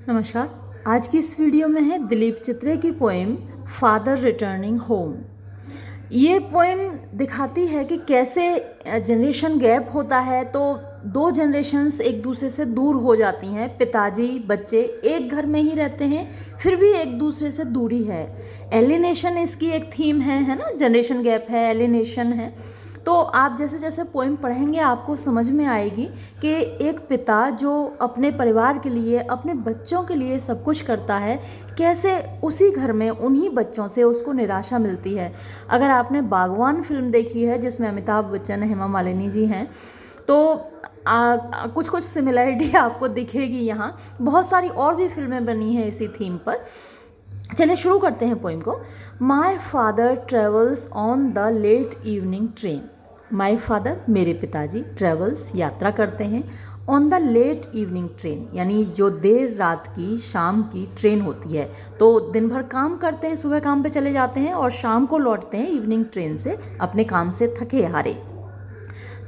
नमस्कार। आज की इस वीडियो में है दिलीप चित्रे की पोएम फादर रिटर्निंग होम। ये पोएम दिखाती है कि कैसे जनरेशन गैप होता है तो दो जनरेशन्स एक दूसरे से दूर हो जाती हैं। पिताजी बच्चे एक घर में ही रहते हैं, फिर भी एक दूसरे से दूरी है। एलिनेशन इसकी एक थीम है ना, जनरेशन गैप है, एलिनेशन है। तो आप जैसे जैसे पोएम पढ़ेंगे आपको समझ में आएगी कि एक पिता जो अपने परिवार के लिए, अपने बच्चों के लिए सब कुछ करता है, कैसे उसी घर में उन्हीं बच्चों से उसको निराशा मिलती है। अगर आपने बागवान फिल्म देखी है जिसमें अमिताभ बच्चन, हेमा मालिनी जी हैं, तो कुछ कुछ सिमिलैरिटी आपको दिखेगी। यहाँ बहुत सारी और भी फिल्में बनी हैं इसी थीम पर। चलिए शुरू करते हैं पोइम को। My father travels on the late evening train. My father मेरे पिताजी ट्रेवल्स यात्रा करते हैं on the late evening train, यानी जो देर रात की शाम की ट्रेन होती है। तो दिन भर काम करते हैं, सुबह काम पे चले जाते हैं और शाम को लौटते हैं इवनिंग ट्रेन से अपने काम से थके हारे।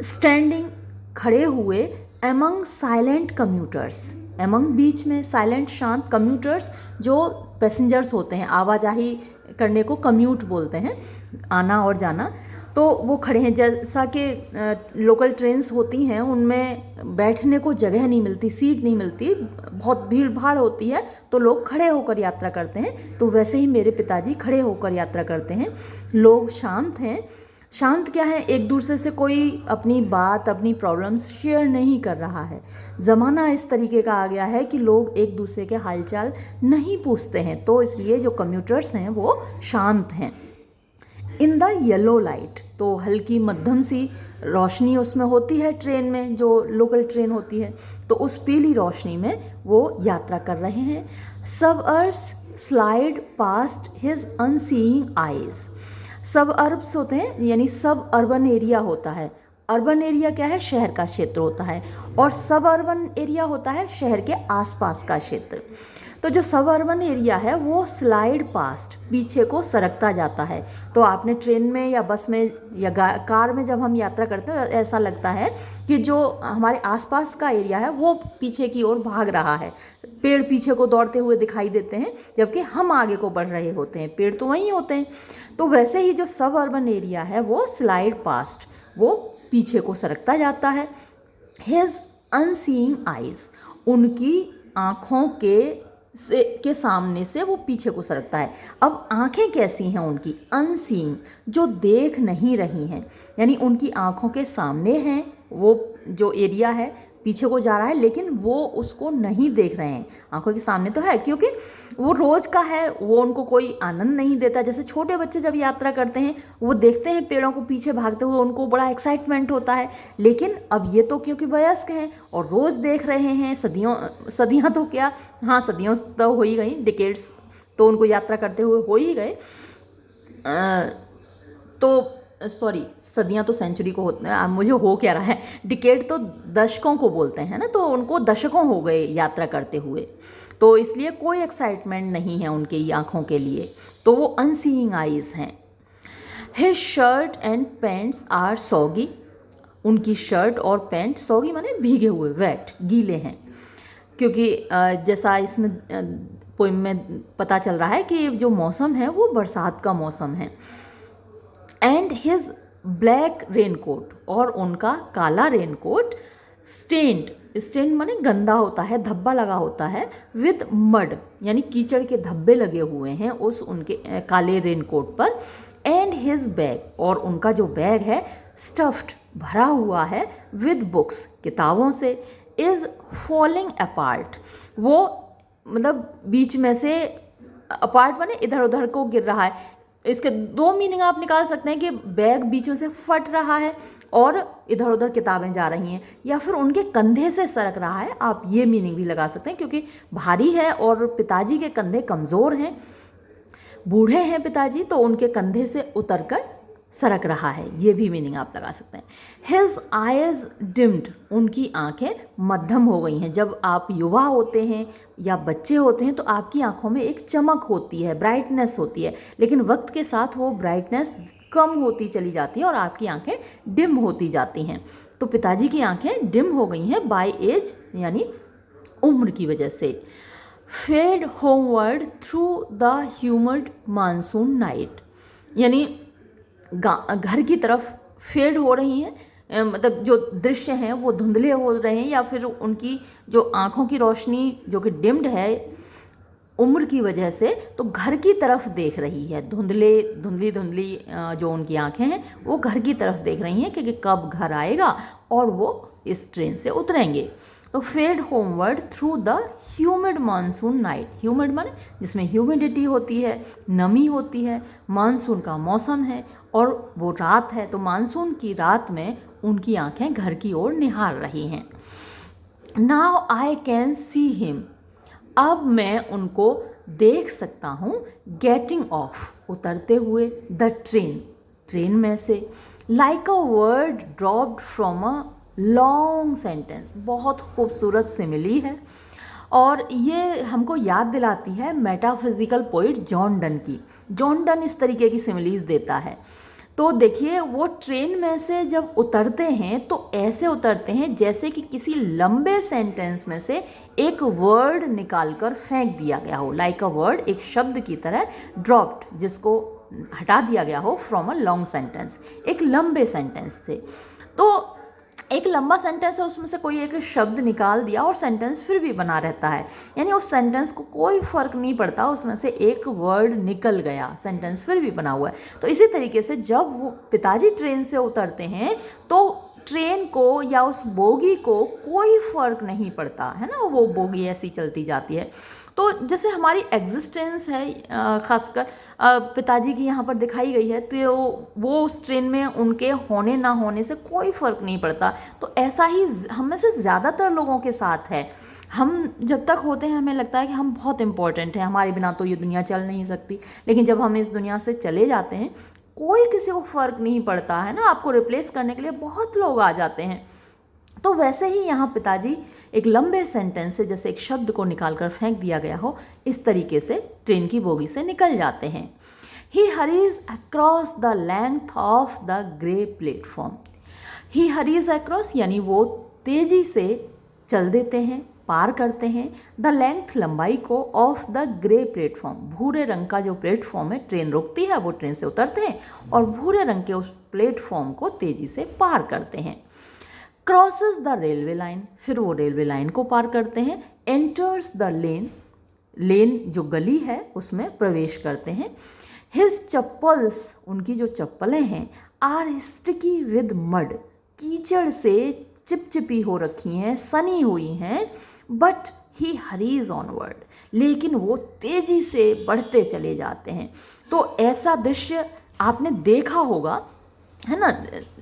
स्टैंडिंग खड़े हुए एमंग साइलेंट कम्यूटर्स, एमंग बीच में, साइलेंट शांत, कम्यूटर्स जो पैसेंजर्स होते हैं, आवाजाही करने को कम्यूट बोलते हैं, आना और जाना। तो वो खड़े हैं, जैसा कि लोकल ट्रेन्स होती हैं उनमें बैठने को जगह नहीं मिलती, सीट नहीं मिलती, बहुत भीड़ भाड़ होती है तो लोग खड़े होकर यात्रा करते हैं। तो वैसे ही मेरे पिताजी खड़े होकर यात्रा करते हैं। लोग शांत हैं। शांत क्या है, एक दूसरे से कोई अपनी बात, अपनी प्रॉब्लम्स शेयर नहीं कर रहा है। ज़माना इस तरीके का आ गया है कि लोग एक दूसरे के हालचाल नहीं पूछते हैं, तो इसलिए जो कम्यूटर्स हैं वो शांत हैं। इन द येलो लाइट, तो हल्की मध्यम सी रोशनी उसमें होती है ट्रेन में, जो लोकल ट्रेन होती है, तो उस पीली रोशनी में वो यात्रा कर रहे हैं। सब orbs slide past his unseeing eyes. सब अर्ब्स होते हैं यानी सब अर्बन एरिया होता है। अर्बन एरिया क्या है, शहर का क्षेत्र होता है, और सब अर्बन एरिया होता है शहर के आसपास का क्षेत्र। तो जो सब अर्बन एरिया है वो स्लाइड पास्ट, पीछे को सरकता जाता है। तो आपने ट्रेन में या बस में या कार में जब हम यात्रा करते हैं ऐसा लगता है कि जो हमारे आसपास का एरिया है वो पीछे की ओर भाग रहा है। पेड़ पीछे को दौड़ते हुए दिखाई देते हैं जबकि हम आगे को बढ़ रहे होते हैं, पेड़ तो वहीं होते हैं। तो वैसे ही जो सब अर्बन एरिया है वो स्लाइड पास्ट, वो पीछे को सरकता जाता है। हिज अनसीइंग आइज, उनकी आँखों के सामने से वो पीछे को सरकता है। अब आंखें कैसी हैं उनकी, अनसीइंग, जो देख नहीं रही हैं, यानी उनकी आंखों के सामने हैं वो जो एरिया है, पीछे को जा रहा है लेकिन वो उसको नहीं देख रहे हैं। आंखों के सामने तो है क्योंकि वो रोज़ का है, वो उनको कोई आनंद नहीं देता। जैसे छोटे बच्चे जब यात्रा करते हैं वो देखते हैं पेड़ों को पीछे भागते हुए, उनको बड़ा एक्साइटमेंट होता है। लेकिन अब ये तो क्योंकि वयस्क हैं और रोज़ देख रहे हैं, सदियाँ तो क्या, हाँ सदियों तो हो ही गई, डिकेड्स तो उनको यात्रा करते हुए हो ही गए। तो सॉरी, सदियाँ तो सेंचुरी को होते हैं, मुझे हो क्या रहा है, डिकेड तो दशकों को बोलते हैं ना, तो उनको दशकों हो गए यात्रा करते हुए, तो इसलिए कोई एक्साइटमेंट नहीं है उनकी आँखों के लिए, तो वो अनसीइंग आइज़ हैं। His shirt and pants are soggy, उनकी शर्ट और पैंट, सॉगी माने भीगे हुए, वेट, गीले हैं। क्योंकि जैसा इसमें पोइम में पता चल रहा है कि जो मौसम है वो बरसात का मौसम है। एंड हिज ब्लैक रेनकोट, और उनका काला रेनकोट, स्टेन्ड, स्टेन्ड माने गंदा होता है, धब्बा लगा होता है, विद मड यानी कीचड़ के धब्बे लगे हुए हैं उस उनके काले रेनकोट पर। एंड हिज बैग, और उनका जो बैग है स्टफ्ड, भरा हुआ है, विद बुक्स, किताबों से, इज़ फॉलिंग अपार्ट, वो मतलब बीच में से, अपार्ट माने इधर उधर को गिर रहा है। इसके दो मीनिंग आप निकाल सकते हैं कि बैग बीच में से फट रहा है और इधर उधर किताबें जा रही हैं, या फिर उनके कंधे से सरक रहा है, आप ये मीनिंग भी लगा सकते हैं क्योंकि भारी है और पिताजी के कंधे कमज़ोर हैं, बूढ़े हैं पिताजी, तो उनके कंधे से उतरकर सरक रहा है, ये भी मीनिंग आप लगा सकते हैं। हिज आइज डिम्ड, उनकी आंखें मध्यम हो गई हैं। जब आप युवा होते हैं या बच्चे होते हैं तो आपकी आंखों में एक चमक होती है, ब्राइटनेस होती है, लेकिन वक्त के साथ वो ब्राइटनेस कम होती चली जाती है और आपकी आंखें डिम होती जाती हैं। तो पिताजी की आंखें डिम हो गई हैं बाय एज, यानी उम्र की वजह से। Fade homeward through the humid monsoon night, यानी घर की तरफ फेड हो रही हैं, मतलब जो दृश्य हैं वो धुंधले हो रहे हैं, या फिर उनकी जो आँखों की रोशनी जो कि डिम्ड है उम्र की वजह से, तो घर की तरफ देख रही है, धुंधली जो उनकी आंखें हैं वो घर की तरफ देख रही हैं कि कब घर आएगा और वो इस ट्रेन से उतरेंगे। तो fade homeward through the humid monsoon night, humid माने जिसमें ह्यूमिडिटी होती है, नमी होती है, मानसून का मौसम है और वो रात है, तो मानसून की रात में उनकी आंखें घर की ओर निहार रही हैं। Now I can see him, अब मैं उनको देख सकता हूँ, गेटिंग ऑफ उतरते हुए, द ट्रेन में से, like a word dropped from a long sentence, बहुत खूबसूरत सिमिली है और ये हमको याद दिलाती है मेटाफिजिकल पोइट जॉन डन की। जॉन डन इस तरीके की सिमिलीज देता है। तो देखिए वो ट्रेन में से जब उतरते हैं तो ऐसे उतरते हैं जैसे कि किसी लंबे सेंटेंस में से एक वर्ड निकालकर फेंक दिया गया हो, लाइक अ वर्ड, एक शब्द की तरह, ड्रॉप्ड जिसको हटा दिया गया हो फ्रॉम अ लॉन्ग सेंटेंस, एक लंबे सेंटेंस से। तो एक लंबा सेंटेंस है, उसमें से कोई एक शब्द निकाल दिया और सेंटेंस फिर भी बना रहता है, यानी उस सेंटेंस को कोई फ़र्क नहीं पड़ता, उसमें से एक वर्ड निकल गया, सेंटेंस फिर भी बना हुआ है। तो इसी तरीके से जब वो पिताजी ट्रेन से उतरते हैं तो ट्रेन को या उस बोगी को कोई फ़र्क नहीं पड़ता है ना, वो बोगी ऐसी चलती जाती है। तो जैसे हमारी एग्जिस्टेंस है, ख़ासकर पिताजी की यहाँ पर दिखाई गई है, तो वो उस ट्रेन में उनके होने ना होने से कोई फ़र्क नहीं पड़ता। तो ऐसा ही हम में से ज़्यादातर लोगों के साथ है। हम जब तक होते हैं हमें लगता है कि हम बहुत इम्पोर्टेंट हैं, हमारे बिना तो ये दुनिया चल नहीं सकती, लेकिन जब हम इस दुनिया से चले जाते हैं कोई किसी को फ़र्क नहीं पड़ता है ना, आपको रिप्लेस करने के लिए बहुत लोग आ जाते हैं। तो वैसे ही यहाँ पिताजी एक लंबे सेंटेंस से जैसे एक शब्द को निकालकर फेंक दिया गया हो, इस तरीके से ट्रेन की बोगी से निकल जाते हैं। He hurries across the length of the grey platform, he hurries across यानी वो तेजी से चल देते हैं, पार करते हैं, द लेंथ लंबाई को, ऑफ द ग्रे प्लेटफॉर्म भूरे रंग का जो प्लेटफॉर्म है, ट्रेन रुकती है, वो ट्रेन से उतरते हैं और भूरे रंग के उस प्लेटफॉर्म को तेजी से पार करते हैं। क्रॉसेस द रेलवे लाइन, फिर वो रेलवे लाइन को पार करते हैं। एंटर्स द लेन जो गली है उसमें प्रवेश करते हैं। हिज चप्पल्स, उनकी जो चप्पलें हैं, आर स्टिकी विद मड, कीचड़ से चिपचिपी हो रखी हैं, सनी हुई हैं। बट ही हरीज ऑनवर्ड, लेकिन वो तेजी से बढ़ते चले जाते हैं। तो ऐसा दृश्य आपने देखा होगा है ना,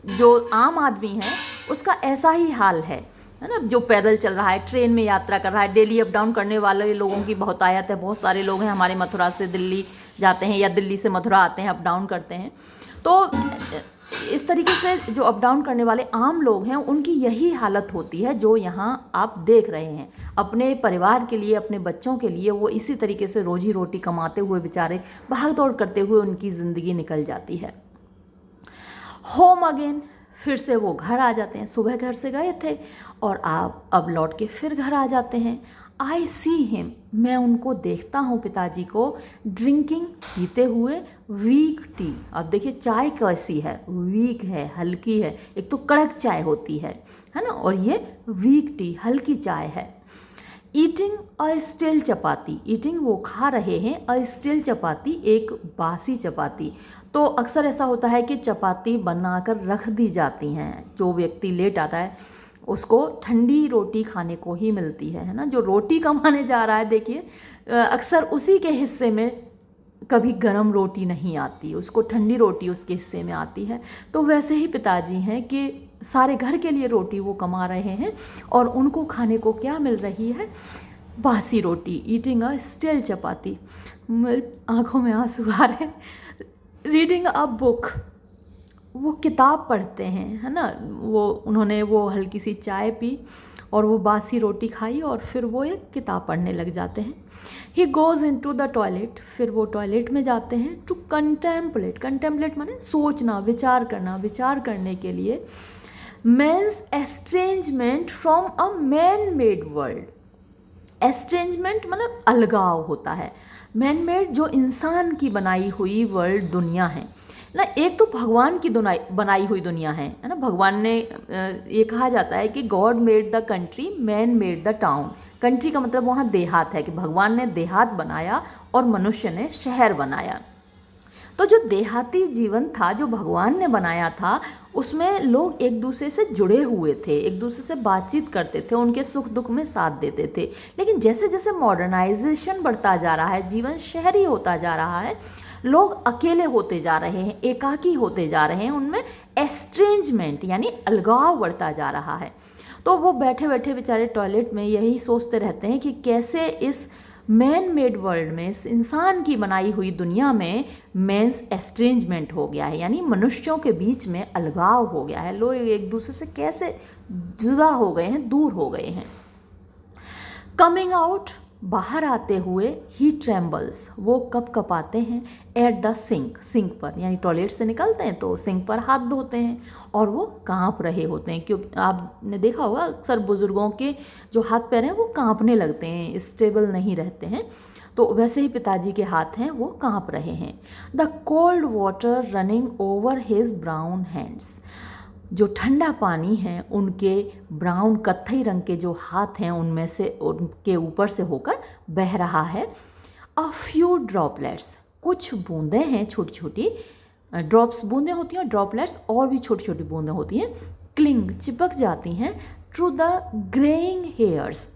जो आम आदमी है उसका ऐसा ही हाल है ना, जो पैदल चल रहा है, ट्रेन में यात्रा कर रहा है, डेली अप डाउन करने वाले लोगों की बहुत आयत है, बहुत सारे लोग हैं हमारे मथुरा से दिल्ली जाते हैं या दिल्ली से मथुरा आते हैं, अप डाउन करते हैं। तो इस तरीके से जो अप डाउन करने वाले आम लोग हैं उनकी यही हालत होती है जो यहाँ आप देख रहे हैं। अपने परिवार के लिए, अपने बच्चों के लिए वो इसी तरीके से रोजी रोटी कमाते हुए बेचारे भाग दौड़ करते हुए उनकी ज़िंदगी निकल जाती है। होम अगेन, फिर से वो घर आ जाते हैं, सुबह घर से गए थे और आप अब लौट के फिर घर आ जाते हैं। आई सी हिम, मैं उनको देखता हूँ पिताजी को, ड्रिंकिंग पीते हुए, वीक टी। अब देखिए चाय कैसी है, वीक है, हल्की है, एक तो कड़क चाय होती है ना, और ये वीक टी, हल्की चाय है। Eating a still chapati, eating वो खा रहे हैं, अ स्टिल चपाती एक बासी चपाती। तो अक्सर ऐसा होता है कि चपाती बनाकर रख दी जाती हैं, जो व्यक्ति लेट आता है उसको ठंडी रोटी खाने को ही मिलती है ना। जो रोटी कमाने जा रहा है देखिए अक्सर उसी के हिस्से में कभी गरम रोटी नहीं आती, उसको ठंडी रोटी उसके हिस्से में आती है। तो वैसे ही पिताजी हैं कि सारे घर के लिए रोटी वो कमा रहे हैं और उनको खाने को क्या मिल रही है, बासी रोटी। ईटिंग अ स्टिल चपाती, आँखों में आंसू आ रहे हैं। रीडिंग अ बुक, वो किताब पढ़ते हैं है ना, वो उन्होंने वो हल्की सी चाय पी और वो बासी रोटी खाई और फिर वो एक किताब पढ़ने लग जाते हैं। He goes into the toilet, फिर वो टॉयलेट में जाते हैं। टू कंटेम्पलेट, कंटेम्पलेट माने सोचना, विचार करना, विचार करने के लिए। Man's estrangement from a man made world, estrangement मतलब अलगाव होता है। मैन मेड जो इंसान की बनाई हुई वर्ल्ड दुनिया है ना, एक तो भगवान की बनाई हुई दुनिया है ना। भगवान ने ये कहा जाता है कि God made the country, man made the town. Country का मतलब वहाँ देहात है, कि भगवान ने देहात बनाया और मनुष्य ने शहर बनाया। तो जो देहाती जीवन था जो भगवान ने बनाया था, उसमें लोग एक दूसरे से जुड़े हुए थे, एक दूसरे से बातचीत करते थे, उनके सुख दुख में साथ देते थे। लेकिन जैसे जैसे मॉडर्नाइजेशन बढ़ता जा रहा है, जीवन शहरी होता जा रहा है, लोग अकेले होते जा रहे हैं, एकाकी होते जा रहे हैं, उनमें एस्ट्रेंजमेंट यानी अलगाव बढ़ता जा रहा है। तो वो बैठे बैठे बेचारे टॉयलेट में यही सोचते रहते हैं कि कैसे इस मैन मेड वर्ल्ड में, इस इंसान की बनाई हुई दुनिया में मेंस एस्ट्रेंजमेंट हो गया है, यानी मनुष्यों के बीच में अलगाव हो गया है। लोग एक दूसरे से कैसे जुदा हो गए हैं, दूर हो गए हैं। कमिंग आउट, बाहर आते हुए, ही ट्रेम्बल्स, वो कप कपाते हैं, एट द सिंक, सिंक पर, यानी टॉयलेट से निकलते हैं तो सिंक पर हाथ धोते हैं और वो कांप रहे होते हैं। क्योंकि आपने देखा होगा अक्सर बुजुर्गों के जो हाथ पैर हैं वो कांपने लगते हैं, स्टेबल नहीं रहते हैं। तो वैसे ही पिताजी के हाथ हैं वो कांप रहे हैं। The cold water running over his brown hands, जो ठंडा पानी है उनके ब्राउन कत्थई रंग के जो हाथ हैं उनमें से, उनके ऊपर से होकर बह रहा है। अ फ्यू ड्रॉपलेट्स, कुछ बूंदें हैं छोटी छोटी, ड्रॉप्स बूंदें होती हैं, ड्रॉपलेट्स और भी छोटी छोटी बूंदें होती हैं, क्लिंग चिपक जाती हैं, to the greying hairs,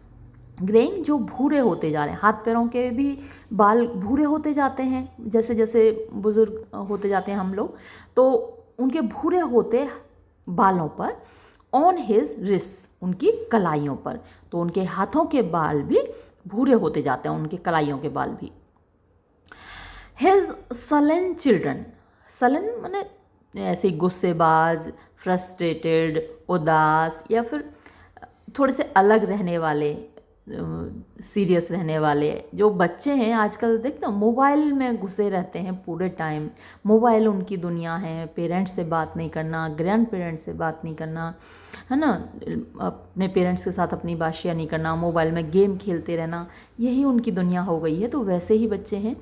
greying जो भूरे होते जा रहे हैं, हाथ पैरों के भी बाल भूरे होते जाते हैं जैसे जैसे बुजुर्ग होते जाते हैं हम लोग, तो उनके भूरे होते बालों पर, ऑन हिज रिस्ट, उनकी कलाइयों पर, तो उनके हाथों के बाल भी भूरे होते जाते हैं, उनके कलाइयों के बाल भी। हिज सलन चिल्ड्रन, सलन माने ऐसे गुस्सेबाज, फ्रस्ट्रेटेड, उदास, या फिर थोड़े से अलग रहने वाले, सीरियस रहने वाले जो बच्चे हैं आजकल देखते हो मोबाइल में घुसे रहते हैं पूरे टाइम, मोबाइल उनकी दुनिया है, पेरेंट्स से बात नहीं करना, ग्रैंड पेरेंट्स से बात नहीं करना, है ना, अपने पेरेंट्स के साथ अपनी बात शेयर नहीं करना, मोबाइल में गेम खेलते रहना, यही उनकी दुनिया हो गई है। तो वैसे ही बच्चे हैं।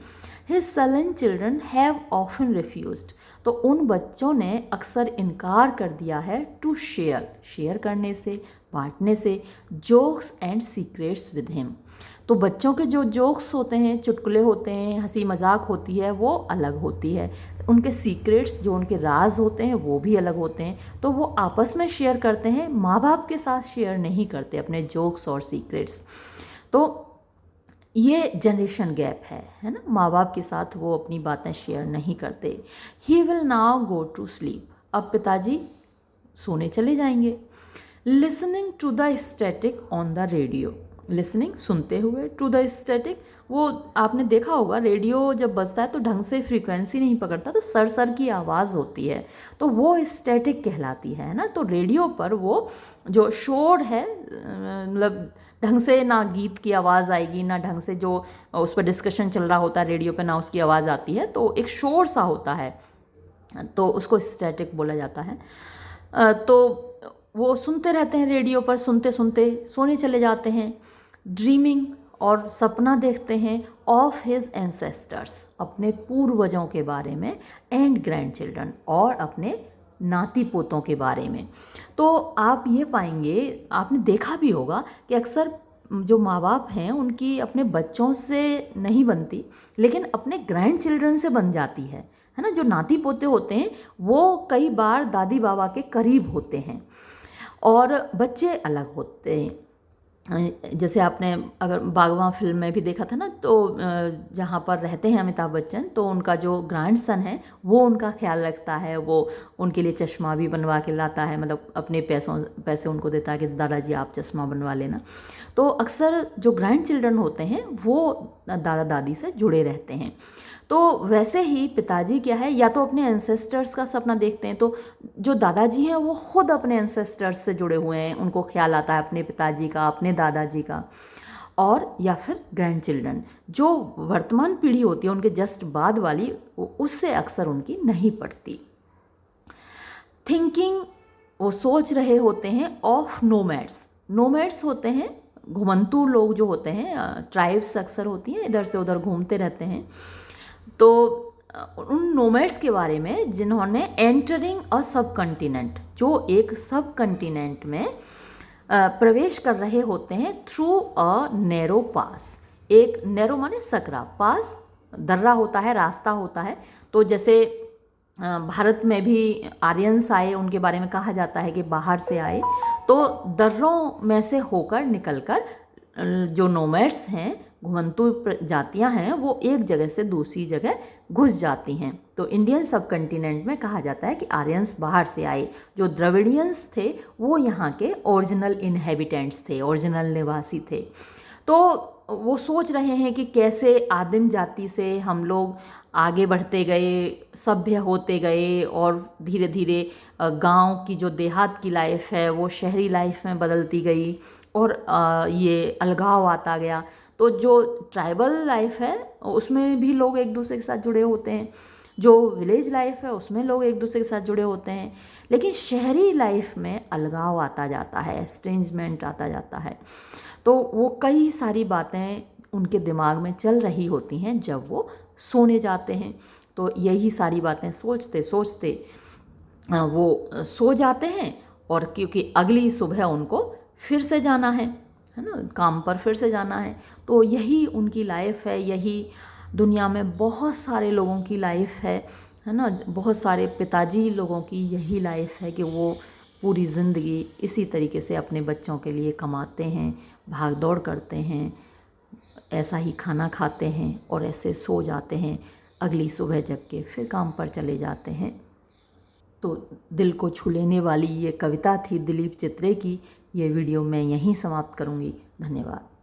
His sullen children have often refused, तो उन बच्चों ने अक्सर इनकार कर दिया है, टू शेयर, शेयर करने से, बांटने से, jokes and secrets with him. तो बच्चों के जो जोक्स होते हैं, चुटकुले होते हैं, हंसी मजाक होती है, वो अलग होती है, उनके सीक्रेट्स जो उनके राज होते हैं वो भी अलग होते हैं। तो वो आपस में शेयर करते हैं, माँ बाप के साथ शेयर नहीं करते अपने जोक्स और सीक्रेट्स। तो ये जनरेशन गैप है ना, माँ बाप के साथ वो अपनी बातें शेयर नहीं करते। He will now go to sleep, अब पिताजी सोने चले जाएंगे। Listening to the static on the radio, listening सुनते हुए, टू द स्टैटिक, वो आपने देखा होगा रेडियो जब बजता है तो ढंग से फ्रीक्वेंसी नहीं पकड़ता, तो सर सर की आवाज़ होती है, तो वो स्टैटिक कहलाती है ना। तो रेडियो पर वो जो शोर है, मतलब ढंग से ना गीत की आवाज़ आएगी, ना ढंग से जो उस पर डिस्कशन चल रहा होता है रेडियो पे ना उसकी आवाज़ आती है, तो एक शोर सा होता है, तो उसको स्टैटिक बोला जाता है। तो वो सुनते रहते हैं रेडियो पर, सुनते सुनते सोने चले जाते हैं। ड्रीमिंग, और सपना देखते हैं, ऑफ हिज एंसेस्टर्स, अपने पूर्वजों के बारे में, एंड ग्रैंड चिल्ड्रन, और अपने नाती पोतों के बारे में। तो आप ये पाएंगे, आपने देखा भी होगा कि अक्सर जो माँ बाप हैं उनकी अपने बच्चों से नहीं बनती, लेकिन अपने ग्रैंड चिल्ड्रन से बन जाती है ना। जो नाती पोते होते हैं वो कई बार दादी बाबा के करीब होते हैं और बच्चे अलग होते हैं। जैसे आपने अगर बागवान फिल्म में भी देखा था ना, तो जहाँ पर रहते हैं अमिताभ बच्चन, तो उनका जो ग्रैंड सन है वो उनका ख्याल रखता है, वो उनके लिए चश्मा भी बनवा के लाता है, मतलब अपने पैसे उनको देता है कि दादाजी आप चश्मा बनवा लेना। तो अक्सर जो ग्रैंड चिल्ड्रन होते हैं वो दादा दादी से जुड़े रहते हैं। तो वैसे ही पिताजी क्या है, या तो अपने एंसेस्टर्स का सपना देखते हैं, तो जो दादाजी हैं वो खुद अपने एंसेस्टर्स से जुड़े हुए हैं, उनको ख्याल आता है अपने पिताजी का, अपने दादाजी का। और या फिर ग्रैंड चिल्ड्रन, जो वर्तमान पीढ़ी होती है उनके जस्ट बाद वाली, उससे अक्सर उनकी नहीं पड़ती। थिंकिंग, वो सोच रहे होते हैं, ऑफ नोमैड्स, नोमैड्स होते हैं घुमंतू लोग जो होते हैं, ट्राइब्स अक्सर होती हैं, इधर से उधर घूमते रहते हैं। तो उन नोमैड्स के बारे में जिन्होंने एंटरिंग अ सब कंटिनेंट, जो एक सब कंटिनेंट में प्रवेश कर रहे होते हैं थ्रू अ नैरो पास। एक नैरो माने सकरा, पास दर्रा होता है, रास्ता होता है। तो जैसे भारत में भी आर्यंस आए, उनके बारे में कहा जाता है कि बाहर से आए, तो दर्रों में से होकर निकलकर जो नोमैड्स हैं, घुमंतू जातियां हैं, वो एक जगह से दूसरी जगह घुस जाती हैं। तो इंडियन सब कंटिनेंट में कहा जाता है कि आर्यंस बाहर से आए। जो द्रविडियंस थे वो यहाँ के ओरिजिनल इनहेबिटेंट्स थे, ओरिजिनल निवासी थे। तो वो सोच रहे हैं कि कैसे आदिम जाति से हम लोग आगे बढ़ते गए, सभ्य होते गए, और धीरे धीरे गांव की जो देहात की लाइफ है वो शहरी लाइफ में बदलती गई, और ये अलगाव आता गया। तो जो ट्राइबल लाइफ है उसमें भी लोग एक दूसरे के साथ जुड़े होते हैं, जो विलेज लाइफ है उसमें लोग एक दूसरे के साथ जुड़े होते हैं, लेकिन शहरी लाइफ में अलगाव आता जाता है, एस्ट्रेंजमेंट आता जाता है। तो वो कई सारी बातें उनके दिमाग में चल रही होती हैं जब वो सोने जाते हैं। तो यही सारी बातें सोचते सोचते वो सो जाते हैं, और क्योंकि अगली सुबह उनको फिर से जाना है ना, काम पर फिर से जाना है। तो यही उनकी लाइफ है, यही दुनिया में बहुत सारे लोगों की लाइफ है ना। बहुत सारे पिताजी लोगों की यही लाइफ है कि वो पूरी ज़िंदगी इसी तरीके से अपने बच्चों के लिए कमाते हैं, भाग दौड़ करते हैं, ऐसा ही खाना खाते हैं और ऐसे सो जाते हैं, अगली सुबह जग के फिर काम पर चले जाते हैं। तो दिल को छू लेने वाली ये कविता थी दिलीप चित्रे की। ये वीडियो मैं यहीं समाप्त करूँगी। धन्यवाद।